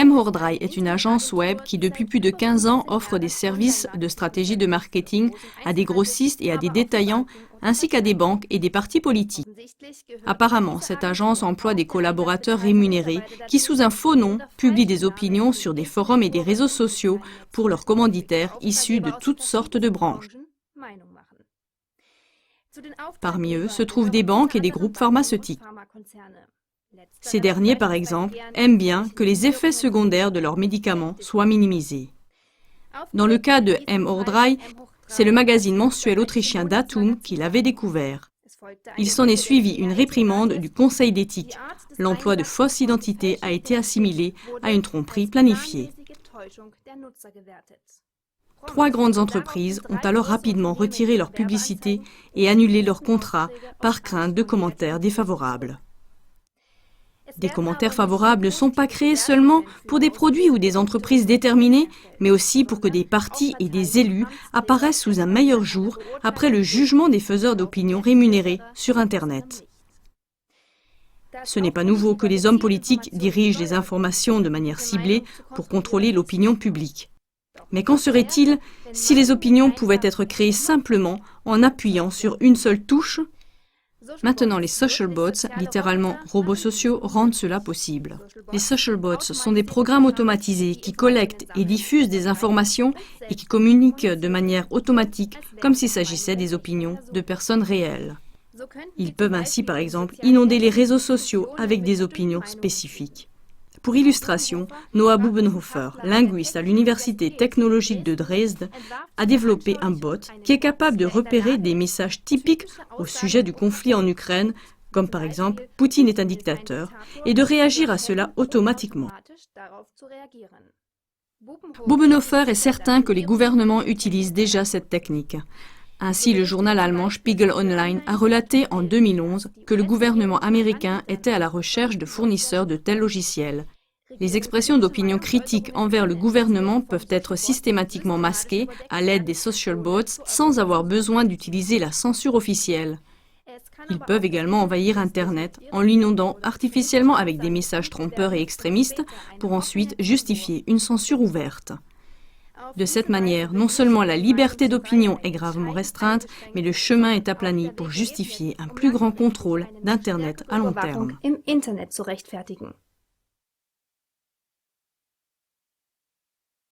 mHordrai est une agence web qui depuis plus de 15 ans offre des services de stratégie de marketing à des grossistes et à des détaillants, ainsi qu'à des banques et des partis politiques. Apparemment, cette agence emploie des collaborateurs rémunérés qui, sous un faux nom, publient des opinions sur des forums et des réseaux sociaux pour leurs commanditaires issus de toutes sortes de branches. Parmi eux se trouvent des banques et des groupes pharmaceutiques. Ces derniers, par exemple, aiment bien que les effets secondaires de leurs médicaments soient minimisés. Dans le cas de mHordrai, c'est le magazine mensuel autrichien Datum qui l'avait découvert. Il s'en est suivi une réprimande du Conseil d'éthique. L'emploi de fausses identités a été assimilé à une tromperie planifiée. 3 grandes entreprises ont alors rapidement retiré leur publicité et annulé leur contrat par crainte de commentaires défavorables. Des commentaires favorables ne sont pas créés seulement pour des produits ou des entreprises déterminées, mais aussi pour que des partis et des élus apparaissent sous un meilleur jour après le jugement des faiseurs d'opinion rémunérés sur Internet. Ce n'est pas nouveau que les hommes politiques dirigent les informations de manière ciblée pour contrôler l'opinion publique. Mais qu'en serait-il si les opinions pouvaient être créées simplement en appuyant sur une seule touche ? Maintenant, les social bots, littéralement robots sociaux, rendent cela possible. Les social bots sont des programmes automatisés qui collectent et diffusent des informations et qui communiquent de manière automatique comme s'il s'agissait des opinions de personnes réelles. Ils peuvent ainsi, par exemple, inonder les réseaux sociaux avec des opinions spécifiques. Pour illustration, Noah Bubenhofer, linguiste à l'Université technologique de Dresde, a développé un bot qui est capable de repérer des messages typiques au sujet du conflit en Ukraine, comme par exemple « Poutine est un dictateur », et de réagir à cela automatiquement. Bubenhofer est certain que les gouvernements utilisent déjà cette technique. Ainsi, le journal allemand Spiegel Online a relaté en 2011 que le gouvernement américain était à la recherche de fournisseurs de tels logiciels. Les expressions d'opinion critique envers le gouvernement peuvent être systématiquement masquées à l'aide des social bots sans avoir besoin d'utiliser la censure officielle. Ils peuvent également envahir Internet en l'inondant artificiellement avec des messages trompeurs et extrémistes pour ensuite justifier une censure ouverte. De cette manière, non seulement la liberté d'opinion est gravement restreinte, mais le chemin est aplani pour justifier un plus grand contrôle d'Internet à long terme.